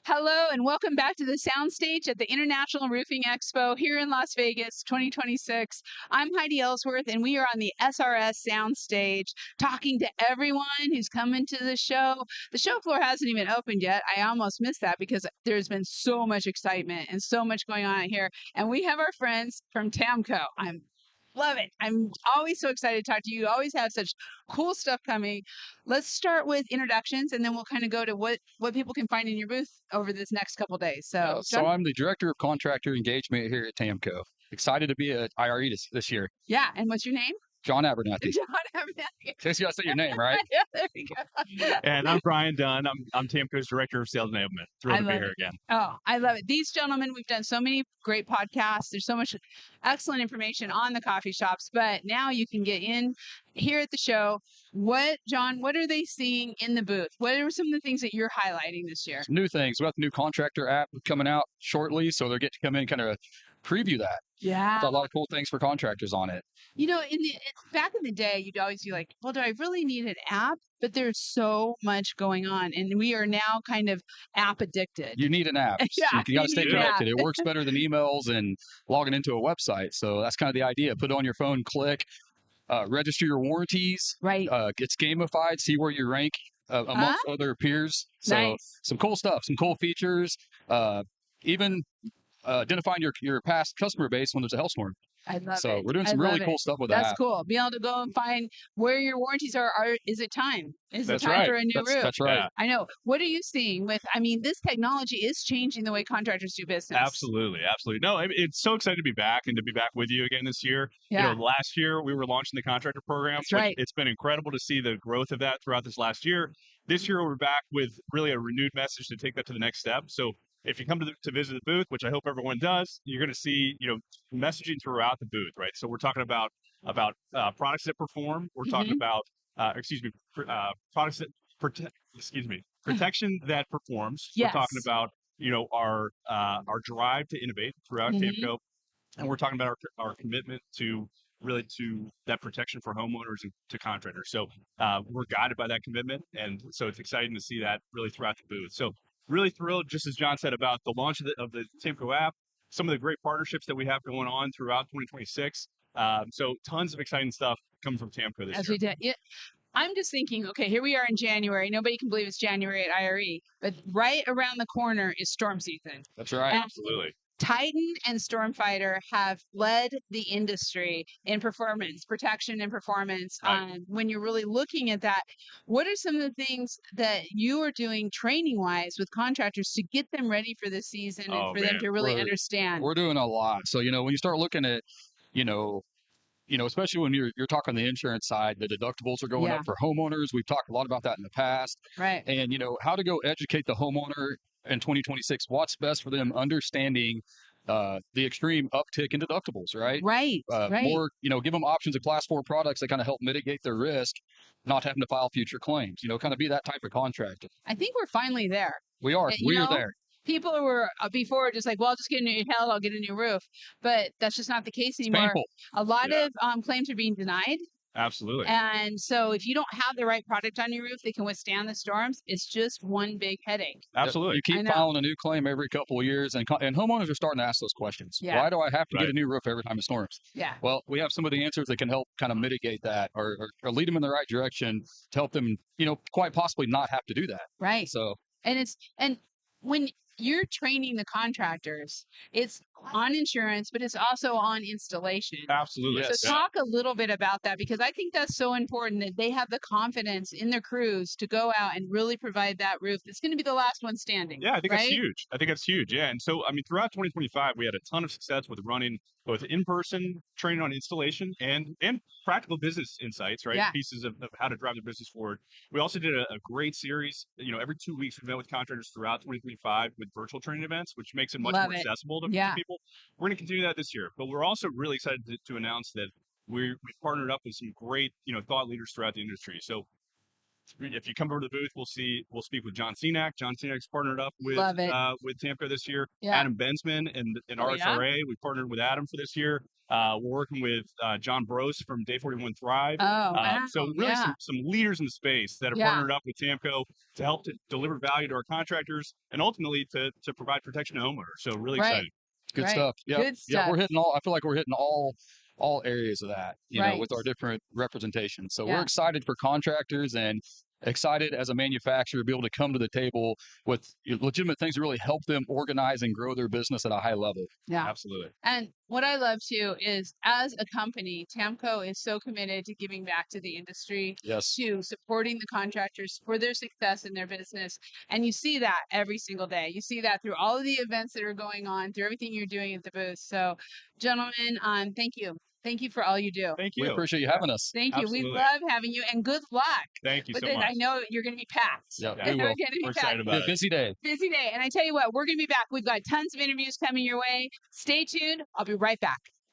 Hello and welcome back to the soundstage at the International Roofing Expo here in Las Vegas 2026. I'm Heidi Ellsworth and we are on the SRS soundstage talking to everyone who's coming to the show. The show floor hasn't even opened yet. I almost missed that because there's been so much excitement and so much going on here. And we have our friends from TAMKO. Love it. I'm always so excited to talk to you. You always have such cool stuff coming. Let's start with introductions and then we'll kind of go to what people can find in your booth over this next couple days. So, So John? I'm the Director of Contractor Engagement here at TAMKO. Excited to be at IRE this year. Yeah. And what's your name? John Abernathy. John Abernathy. In case you gotta say your name, right? Yeah, there we go. And I'm Brian Dunn. I'm TAMKO's Director of Sales Enablement. Thrilled to be here again. Oh, I love it. These gentlemen, we've done so many great podcasts. There's so much excellent information on the coffee shops, but now you can get in here at the show. John, what are they seeing in the booth? What are some of the things that you're highlighting this year? Some new things. We got the new contractor app coming out shortly, so they'll get to come in and kind of preview that. Yeah. Got a lot of cool things for contractors on it. You know, back in the day, you'd always be like, well, do I really need an app? But there's so much going on, and we are now kind of app addicted. You need an app. Yeah, you got to stay need an connected. app. It works better than emails and logging into a website. So that's kind of the idea. Put it on your phone, click, register your warranties. Right. It's gamified. See where you rank amongst other peers. So Nice. some cool stuff, some cool features. Even identifying your past customer base when there's a hailstorm. I love it. So we're doing some really cool stuff with that. That's cool. Be able to go and find where your warranties are. Is it time? Is it time for a new roof? That's right. Yeah. I know. What are you seeing with, this technology is changing the way contractors do business. Absolutely. No, it's so excited to be back and to be back with you again this year. Yeah. Last year we were launching the contractor program. That's right. It's been incredible to see the growth of that throughout this last year. This year we're back with really a renewed message to take that to the next step. So if you come to visit the booth, which I hope everyone does, you're going to see, messaging throughout the booth, right? So we're talking about products that perform. We're talking about, products that protection that performs. Yes. We're talking about, our drive to innovate throughout TAMKO, and we're talking about our commitment to that protection for homeowners and to contractors. So we're guided by that commitment, and so it's exciting to see that really throughout the booth. So really thrilled, just as John said, about the launch of the TAMKO app, some of the great partnerships that we have going on throughout 2026. So tons of exciting stuff coming from TAMKO this year. We did. Yeah. I'm just thinking, okay, here we are in January. Nobody can believe it's January at IRE, but right around the corner is storm season. That's right. And Absolutely. Titan and Stormfighter have led the industry in performance, protection and performance. Right. When you're really looking at that, what are some of the things that you are doing training-wise with contractors to get them ready for the season and for them to really understand? We're doing a lot. So, when you start looking at, especially when you're talking the insurance side, the deductibles are going up for homeowners. We've talked a lot about that in the past. Right. And, how to go educate the homeowner in 2026, what's best for them, understanding the extreme uptick in deductibles, right? Right. More, give them options of class 4 products that kind of help mitigate their risk, not having to file future claims, kind of be that type of contractor. I think we're finally there. We are. We are there. People were before just like, well, I'll just get a new I'll get a new roof. But that's just not the case anymore. Painful. A lot of claims are being denied. Absolutely. And so if you don't have the right product on your roof that can withstand the storms, it's just one big headache. Absolutely. You keep filing a new claim every couple of years, and homeowners are starting to ask those questions. Yeah. Why do I have to get a new roof every time it storms? Yeah. Well, we have some of the answers that can help kind of mitigate that or lead them in the right direction to help them, quite possibly not have to do that. Right. So, and when you're training the contractors, it's on insurance, but it's also on installation. Absolutely. So talk a little bit about that, because I think that's so important that they have the confidence in their crews to go out and really provide that roof that's going to be the last one standing. Yeah, I think that's huge. Yeah. And so, throughout 2025, we had a ton of success with running both in-person training on installation and practical business insights, right? Yeah. Pieces of how to drive the business forward. We also did a great series. Every 2 weeks we met with contractors throughout 2025 with virtual training events, which makes it much more accessible to people. We're going to continue that this year, but we're also really excited to announce that we've partnered up with some great, thought leaders throughout the industry. So If you come over to the booth, we'll speak with John Cenac. John Cenac's partnered up Love it. with TAMKO this year. Yeah. Adam Bensman and Oh, yeah? RSRA, we partnered with Adam for this year. We're working with John Brose from Day 41 Thrive. Oh, wow. So really Yeah. some leaders in the space that have Yeah. partnered up with TAMKO to help to deliver value to our contractors and ultimately to provide protection to homeowners. So really Right. excited. Good Right. stuff. Yeah. Good Yeah. stuff. We're hitting all, I feel like we're hitting all areas of that, you know, with our Right. different representations. So Yeah. we're excited for contractors and excited as a manufacturer to be able to come to the table with legitimate things to really help them organize and grow their business at a high level. Yeah. Absolutely. And what I love too is as a company, TAMKO is so committed to giving back to the industry, Yes. to supporting the contractors for their success in their business. And you see that every single day. You see that through all of the events that are going on, through everything you're doing at the booth. So, gentlemen, thank you. Thank you for all you do. Thank We you. appreciate you having us. Thank you. We Absolutely. love having you, and good luck Thank you with so this. much. I know you're going to be packed. Yeah, Yeah. we We're will. going to be We're packed. excited Be a about it. busy day. Busy day. And I tell you what, we're going to be back. We've got tons of interviews coming your way. Stay tuned. I'll be right back.